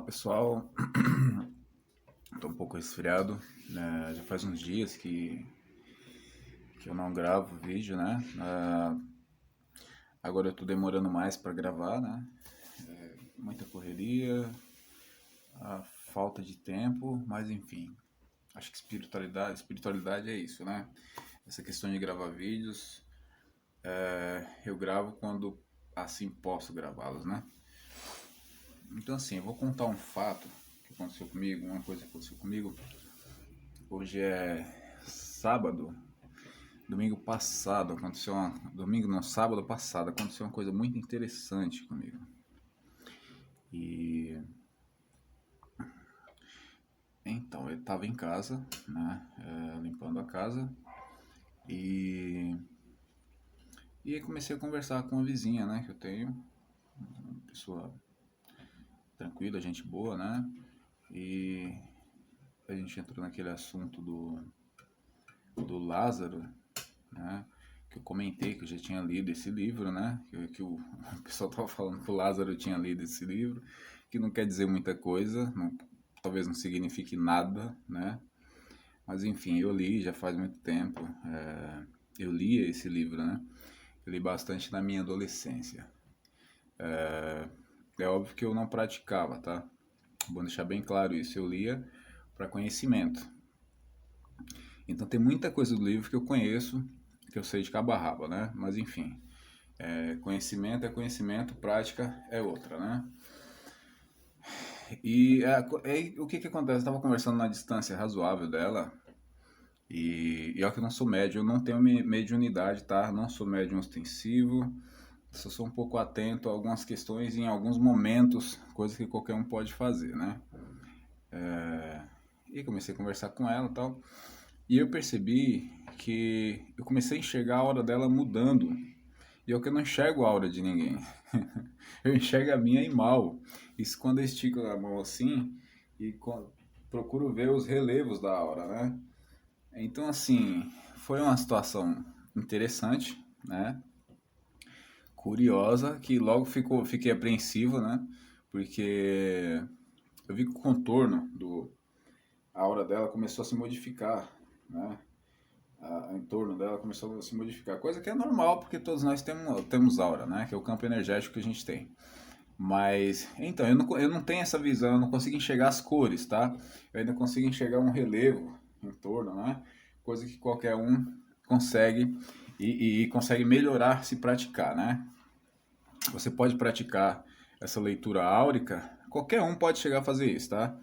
Pessoal, tô um pouco resfriado, né? Já faz uns dias que eu não gravo vídeo, né? Agora eu tô demorando mais para gravar, né? Muita correria, a falta de tempo, mas enfim. Acho que espiritualidade é isso, né? Essa questão de gravar vídeos, eu gravo quando assim posso gravá-los, né? Então assim, eu vou contar um fato que aconteceu comigo, uma coisa que aconteceu comigo. Hoje é sábado. Domingo não, sábado passado aconteceu uma coisa muito interessante comigo. E então eu estava em casa, né, limpando a casa e e aí comecei a conversar com uma vizinha, né, que eu tenho, uma pessoa tranquila, gente boa, né, e a gente entrou naquele assunto do Lázaro, né, que eu comentei que eu já tinha lido esse livro, né? Que o pessoal tava falando que o Lázaro tinha lido esse livro, que não quer dizer muita coisa, talvez não signifique nada, né? Mas enfim, eu li já faz muito tempo. Eu li esse livro, né? Eu li bastante na minha adolescência. É óbvio que eu não praticava, tá? Bom deixar bem claro isso. Eu lia para conhecimento. Então tem muita coisa do livro que eu conheço, que eu sei de cabo a rabo, né? Mas enfim, conhecimento é conhecimento, prática é outra, né? E o que que acontece? Eu estava conversando na distância razoável dela, e ó que eu não sou médium, eu não tenho mediunidade, tá? Não sou médium ostensivo, só sou um pouco atento a algumas questões em alguns momentos, coisas que qualquer um pode fazer, né? E comecei a conversar com ela e tal, e eu percebi que eu comecei a enxergar a aura dela mudando. E eu que não enxergo a aura de ninguém. Eu enxergo a minha e mal. Isso quando eu estico a mão assim e procuro ver os relevos da aura, né? Então, assim, foi uma situação interessante, né? Curiosa, que logo fiquei apreensivo, né? Porque eu vi que o contorno a aura dela começou a se modificar, né? Em torno dela começou a se modificar, coisa que é normal porque todos nós temos aura, né? Que é o campo energético que a gente tem. Mas, então, eu não tenho essa visão, eu não consigo enxergar as cores, tá? Eu ainda consigo enxergar um relevo em torno, né? Coisa que qualquer um consegue e consegue melhorar se praticar, né? Você pode praticar essa leitura áurica, qualquer um pode chegar a fazer isso, tá?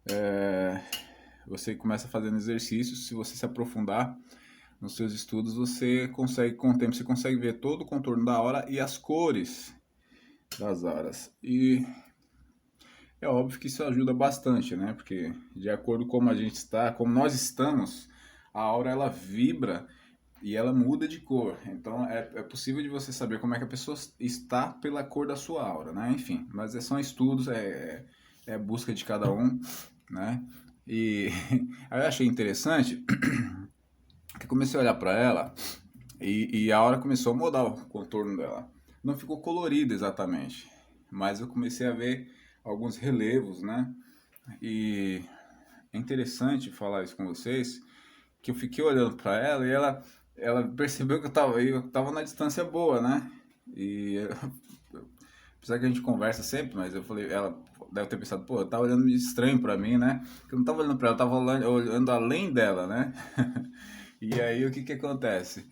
É, Você começa fazendo exercícios, se você se aprofundar nos seus estudos, você consegue, com o tempo, você consegue ver todo o contorno da aura e as cores das auras. E é óbvio que isso ajuda bastante, né? Porque de acordo com como a gente está, como nós estamos, a aura ela vibra e ela muda de cor. Então é possível de você saber como é que a pessoa está pela cor da sua aura, né? Enfim, mas são estudos, é busca de cada um, né? E aí eu achei interessante que eu comecei a olhar para ela e a aura começou a mudar o contorno dela. Não ficou colorido exatamente, mas eu comecei a ver alguns relevos, né? E é interessante falar isso com vocês, que eu fiquei olhando para ela e ela percebeu que eu tava na distância boa, né? E apesar que a gente conversa sempre, mas eu falei, ela deve ter pensado, pô, tá olhando meio estranho para mim, né? Porque eu não tava olhando para ela, eu tava olhando além dela, né? E aí o que que acontece?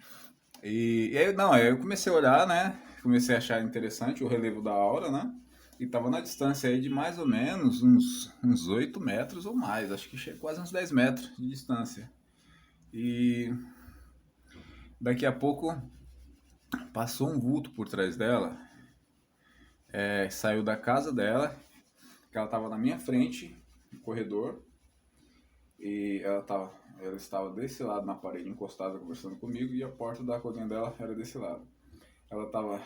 E aí, não, aí eu comecei a olhar, né? Comecei a achar interessante o relevo da aura, né? E tava na distância aí de mais ou menos uns 8 metros ou mais. Acho que chega quase uns 10 metros de distância. E daqui a pouco passou um vulto por trás dela. Saiu da casa dela, que ela tava na minha frente, no corredor. E ela estava desse lado na parede, encostada, conversando comigo. E a porta da cozinha dela era desse lado. Ela estava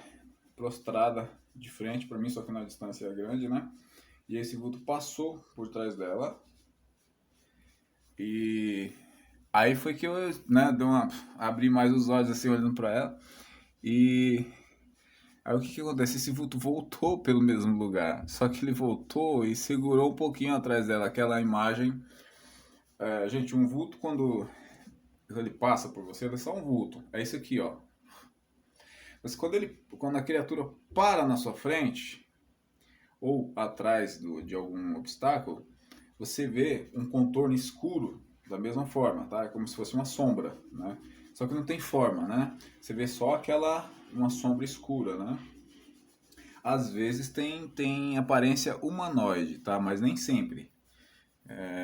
prostrada de frente para mim, só que na distância é grande, né? E esse vulto passou por trás dela. E aí foi que eu, né, abri mais os olhos assim, olhando para ela. E Aí o que que acontece? Esse vulto voltou pelo mesmo lugar, só que ele voltou e segurou um pouquinho atrás dela, aquela imagem. Gente, um vulto quando ele passa por você, ele é só um vulto. É isso aqui, ó. Mas quando a criatura para na sua frente ou atrás de algum obstáculo, você vê um contorno escuro da mesma forma, tá? É como se fosse uma sombra, né? Só que não tem forma, né? Você vê só uma sombra escura, né? Às vezes tem aparência humanoide, tá? Mas nem sempre.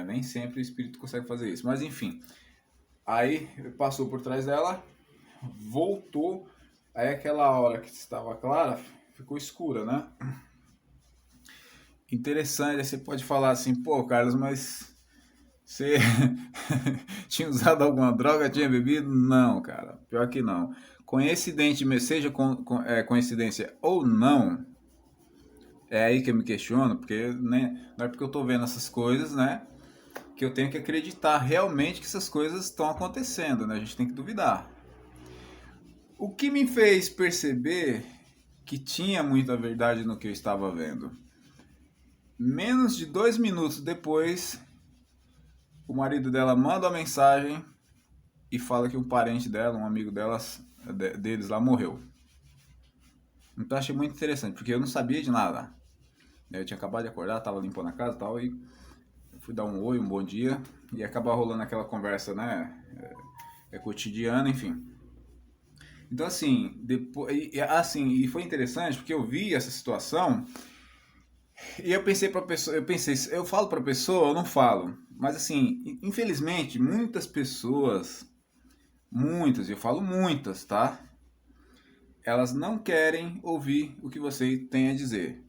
Nem sempre o espírito consegue fazer isso. Mas enfim, aí passou por trás dela, voltou, aí aquela hora que estava clara ficou escura, né? Interessante, aí você pode falar assim, pô, Carlos, mas você tinha usado alguma droga, tinha bebido? Não, cara, pior que não. Coincidentemente, seja coincidência ou não, é aí que eu me questiono, porque né, não é porque eu tô vendo essas coisas, né, que eu tenho que acreditar realmente que essas coisas estão acontecendo, né? A gente tem que duvidar. O que me fez perceber que tinha muita verdade no que eu estava vendo? Menos de 2 minutos depois, o marido dela manda uma mensagem e fala que um parente dela, um amigo deles lá morreu. Então achei muito interessante, porque eu não sabia de nada. Eu tinha acabado de acordar, estava limpando a casa e tal, e fui dar um oi, um bom dia, e acaba rolando aquela conversa, né, cotidiana, enfim. Então assim, e foi interessante porque eu vi essa situação e eu pensei para pessoa, eu falo para pessoa, eu não falo, mas assim, infelizmente, muitas, eu falo muitas, tá? Elas não querem ouvir o que você tem a dizer.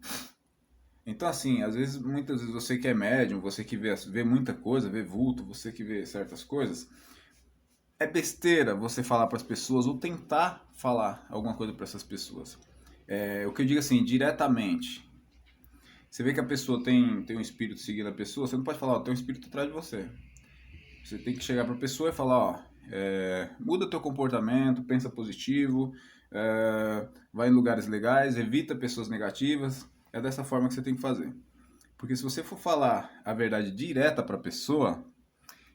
Então, assim, muitas vezes você que é médium, você que vê muita coisa, vê vulto, você que vê certas coisas, é besteira você falar para as pessoas ou tentar falar alguma coisa para essas pessoas. O que eu digo assim, diretamente. Você vê que a pessoa tem um espírito seguindo a pessoa, você não pode falar, ó, tem um espírito atrás de você. Você tem que chegar para a pessoa e falar, ó, muda teu comportamento, pensa positivo, vai em lugares legais, evita pessoas negativas. É dessa forma que você tem que fazer. Porque se você for falar a verdade direta para a pessoa,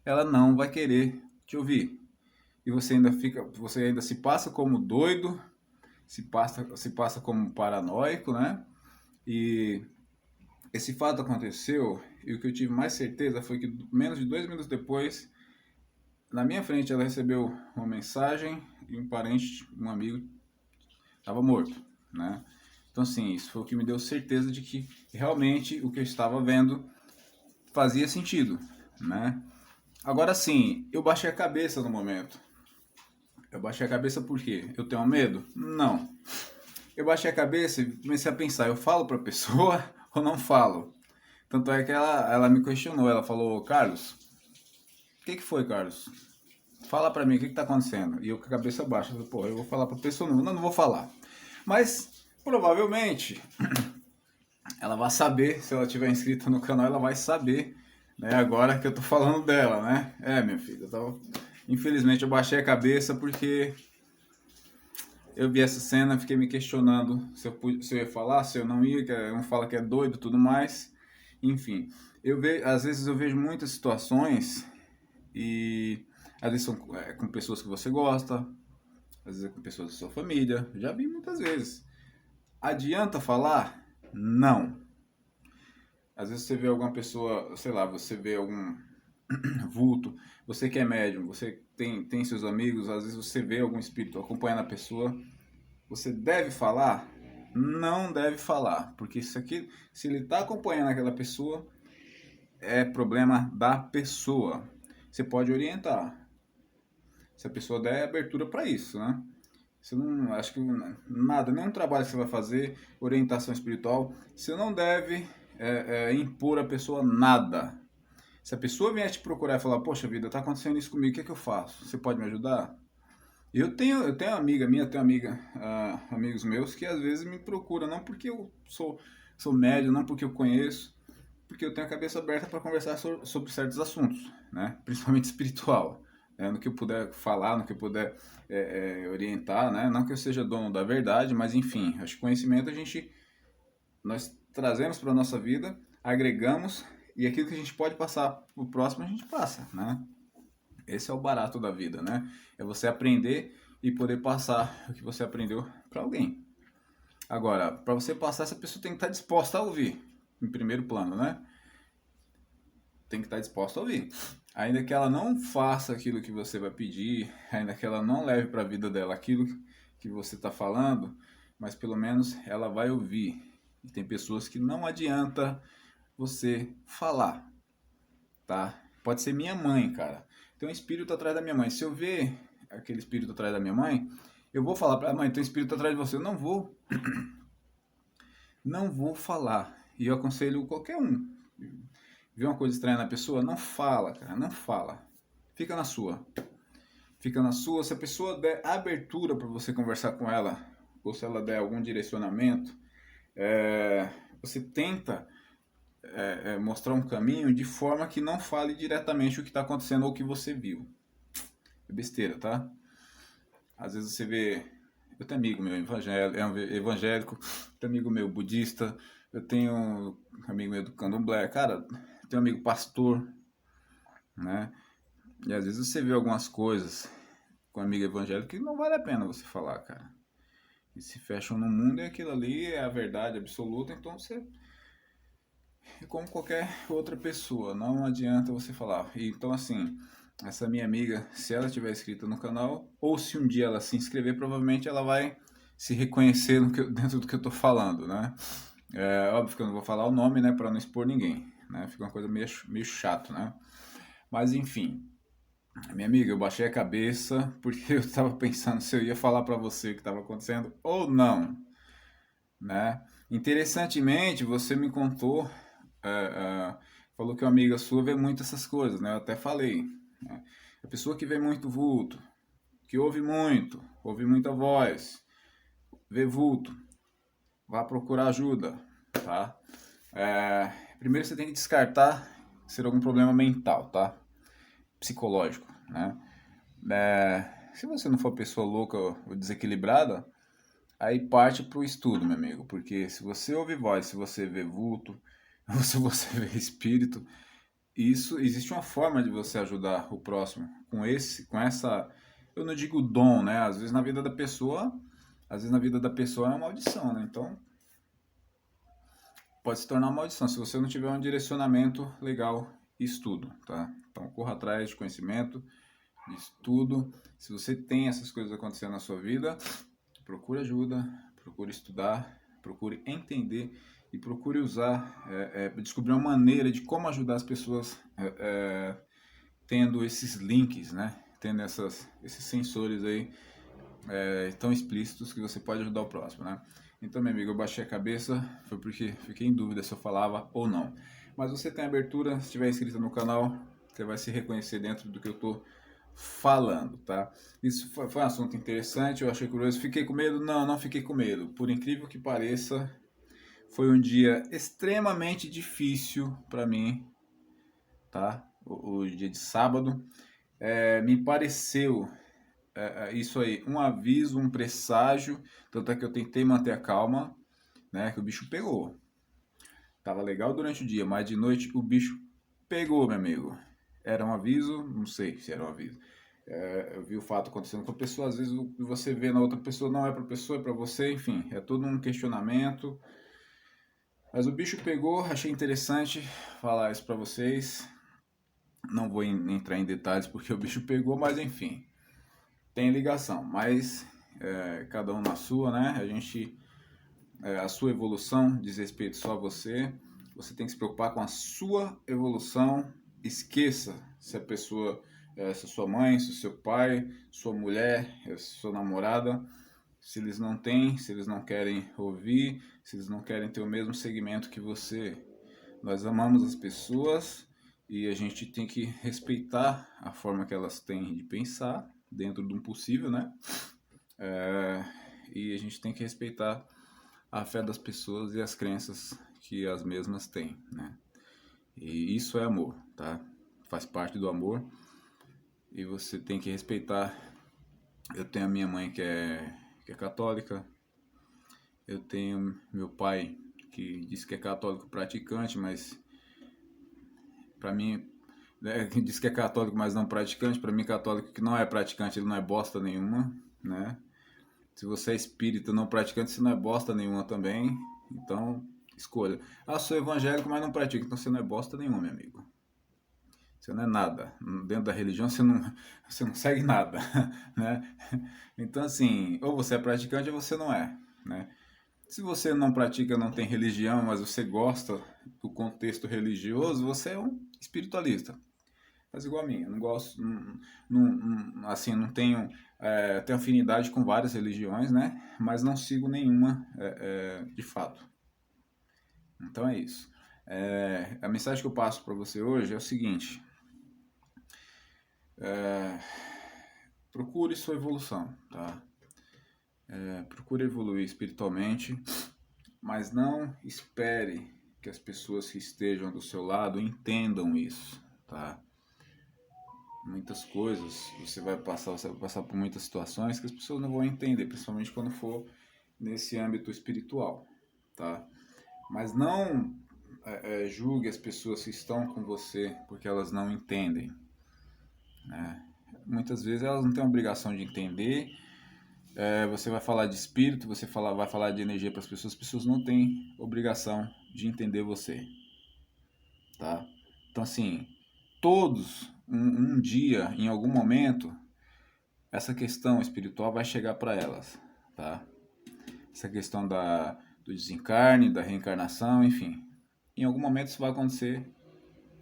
ela não vai querer te ouvir. E você ainda se passa como doido, se passa como paranoico, né? E esse fato aconteceu e o que eu tive mais certeza foi que menos de 2 minutos depois, na minha frente, ela recebeu uma mensagem e um parente, um amigo, estava morto, né? Então, assim, isso foi o que me deu certeza de que realmente o que eu estava vendo fazia sentido, né? Agora sim, eu baixei a cabeça no momento. Eu baixei a cabeça por quê? Eu tenho medo? Não. Eu baixei a cabeça e comecei a pensar, eu falo para a pessoa ou não falo? Tanto é que ela me questionou, ela falou, Carlos, o que foi, Carlos? Fala pra mim, o que tá acontecendo? E eu com a cabeça baixa, eu falei, pô, eu vou falar pra pessoa, não vou falar. Mas, provavelmente, ela vai saber, se ela tiver inscrita no canal, ela vai saber, né, agora que eu tô falando dela, né? Minha filha, infelizmente eu baixei a cabeça porque eu vi essa cena, fiquei me questionando se eu ia falar, se eu não ia, que um fala que é doido e tudo mais. Enfim, às vezes eu vejo muitas situações e às vezes são com pessoas que você gosta, às vezes é com pessoas da sua família. Já vi muitas vezes. Adianta falar? Não. Às vezes você vê alguma pessoa, sei lá, você vê algum vulto, você que é médium, você tem seus amigos, às vezes você vê algum espírito acompanhando a pessoa. Você deve falar? Não deve falar, porque isso aqui, se ele está acompanhando aquela pessoa, é problema da pessoa. Você pode orientar, se a pessoa der abertura para isso, né? Você não, acho que nada, nenhum trabalho que você vai fazer, orientação espiritual, você não deve impor a pessoa nada. Se a pessoa vier te procurar e falar, poxa vida, tá acontecendo isso comigo, o que é que eu faço? Você pode me ajudar? Eu tenho uma amiga minha, tenho amiga, amigos meus que às vezes me procuram, não porque eu sou médio, não porque eu conheço, porque eu tenho a cabeça aberta para conversar sobre certos assuntos, né? Principalmente espiritual, no que eu puder falar, no que eu puder orientar, né? Não que eu seja dono da verdade, mas enfim, acho que conhecimento nós trazemos para a nossa vida, agregamos, e aquilo que a gente pode passar para o próximo, a gente passa, né? Esse é o barato da vida, né? É você aprender e poder passar o que você aprendeu para alguém. Agora, para você passar, essa pessoa tem que estar disposta a ouvir, em primeiro plano, né? Tem que estar disposta a ouvir. Ainda que ela não faça aquilo que você vai pedir, ainda que ela não leve para a vida dela aquilo que você está falando, mas pelo menos ela vai ouvir. E tem pessoas que não adianta você falar, tá? Pode ser minha mãe, cara. Tem um espírito atrás da minha mãe. Se eu ver aquele espírito atrás da minha mãe, eu vou falar para a mãe, tem um espírito atrás de você. Eu não vou falar. E eu aconselho qualquer um. Vê uma coisa estranha na pessoa, não fala, cara, não fala. Fica na sua. Fica na sua. Se a pessoa der abertura para você conversar com ela, ou se ela der algum direcionamento, você tenta mostrar um caminho de forma que não fale diretamente o que está acontecendo ou o que você viu. É besteira, tá? Às vezes você vê. Eu tenho amigo meu evangélico, tenho amigo meu budista, eu tenho um amigo meu do candomblé, cara, tenho um amigo pastor, né? E às vezes você vê algumas coisas com um amigo evangélico que não vale a pena você falar, cara. E se fecham no mundo e aquilo ali é a verdade absoluta, então você é como qualquer outra pessoa, não adianta você falar. Então assim, essa minha amiga, se ela tiver inscrita no canal, ou se um dia ela se inscrever, provavelmente ela vai se reconhecer dentro do que eu tô falando, né? É óbvio que eu não vou falar o nome, né, para não expor ninguém, né? Fica uma coisa meio chato, né? Mas enfim, minha amiga, eu baixei a cabeça porque eu estava pensando se eu ia falar para você o que estava acontecendo ou não, né? Interessantemente, você me contou, é, falou que uma amiga sua vê muito essas coisas, né? Eu até falei, né? A pessoa que vê muito vulto, que ouve muita voz, vê vulto, vá procurar ajuda, tá? Primeiro você tem que descartar ser algum problema mental, tá? Psicológico, né? Se você não for pessoa louca ou desequilibrada, aí parte pro estudo, meu amigo, porque se você ouve voz, se você vê vulto, ou se você vê espírito, isso existe uma forma de você ajudar o próximo com essa, eu não digo dom, né? Às vezes na vida da pessoa é uma maldição, né? Então pode se tornar uma maldição se você não tiver um direcionamento legal e estudo, tá? Então corra atrás de conhecimento, de estudo. Se você tem essas coisas acontecendo na sua vida, procure ajuda, procure estudar, procure entender e procure usar, descobrir uma maneira de como ajudar as pessoas tendo esses links, né? Tendo esses sensores aí tão explícitos que você pode ajudar o próximo, né? Então, meu amigo, eu baixei a cabeça, foi porque fiquei em dúvida se eu falava ou não. Mas você tem abertura, se estiver inscrito no canal, você vai se reconhecer dentro do que eu estou falando, tá? Isso foi um assunto interessante, eu achei curioso. Fiquei com medo? Não, não fiquei com medo. Por incrível que pareça, foi um dia extremamente difícil para mim, tá? O dia de sábado. Me pareceu isso aí, um aviso, um presságio, tanto é que eu tentei manter a calma, né? Que o bicho pegou. Tava legal durante o dia, mas de noite o bicho pegou, meu amigo. Era um aviso? Não sei se era um aviso. Eu vi o fato acontecendo com a pessoa, às vezes o que você vê na outra pessoa não é para a pessoa, é para você, enfim, é todo um questionamento. Mas o bicho pegou, achei interessante falar isso para vocês. Não vou entrar em detalhes porque o bicho pegou, mas enfim, tem ligação. Mas cada um na sua, né? A sua evolução diz respeito só a você. Você tem que se preocupar com a sua evolução. Esqueça se a pessoa, se é sua mãe, se é seu pai, sua mulher, sua namorada, se eles não têm, se eles não querem ouvir, se eles não querem ter o mesmo segmento que você. Nós amamos as pessoas e a gente tem que respeitar a forma que elas têm de pensar, dentro do possível, né? E a gente tem que respeitar a fé das pessoas e as crenças que as mesmas têm, né? E isso é amor, tá? Faz parte do amor. e você tem que respeitar. Eu tenho a minha mãe que é católica, eu tenho meu pai que diz que é católico praticante, mas para mim, né, diz que é católico, mas não praticante. Para mim, católico que não é praticante, ele não é bosta nenhuma, né? Se você é espírita não praticante, você não é bosta nenhuma também. Então, escolha. Ah, sou evangélico, mas não pratico. Então você não é bosta nenhuma, meu amigo. Você não é nada. Dentro da religião você não segue nada, né? Então, assim, ou você é praticante ou você não é, né? Se você não pratica, não tem religião, mas você gosta do contexto religioso, você é um espiritualista. Faz igual a mim, eu não gosto, assim, não tenho, tenho afinidade com várias religiões, né? Mas não sigo nenhuma de fato. Então é isso. A mensagem que eu passo para você hoje é o seguinte: procure sua evolução, tá? Procure evoluir espiritualmente, mas não espere que as pessoas que estejam do seu lado entendam isso, tá? Muitas coisas você vai passar por muitas situações que as pessoas não vão entender, principalmente quando for nesse âmbito espiritual, tá? Mas não julgue as pessoas que estão com você porque elas não entendem, né? Muitas vezes elas não têm a obrigação de entender. Você vai falar de espírito, vai falar de energia para as pessoas não têm obrigação de entender você, tá? Então assim, todos um dia, em algum momento, essa questão espiritual vai chegar para elas, tá? Essa questão do desencarne, da reencarnação, enfim. Em algum momento isso vai acontecer,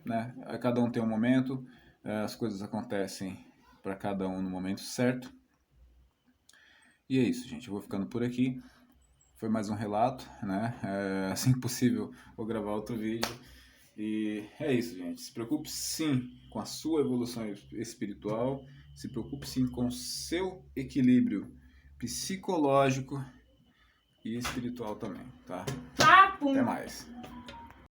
né? Cada um tem um momento, as coisas acontecem para cada um no momento certo. E é isso, gente. Eu vou ficando por aqui. Foi mais um relato, né? Assim que possível, vou gravar outro vídeo. E é isso, gente. Se preocupe sim com a sua evolução espiritual. Se preocupe sim com o seu equilíbrio psicológico e espiritual também, tá? Até mais.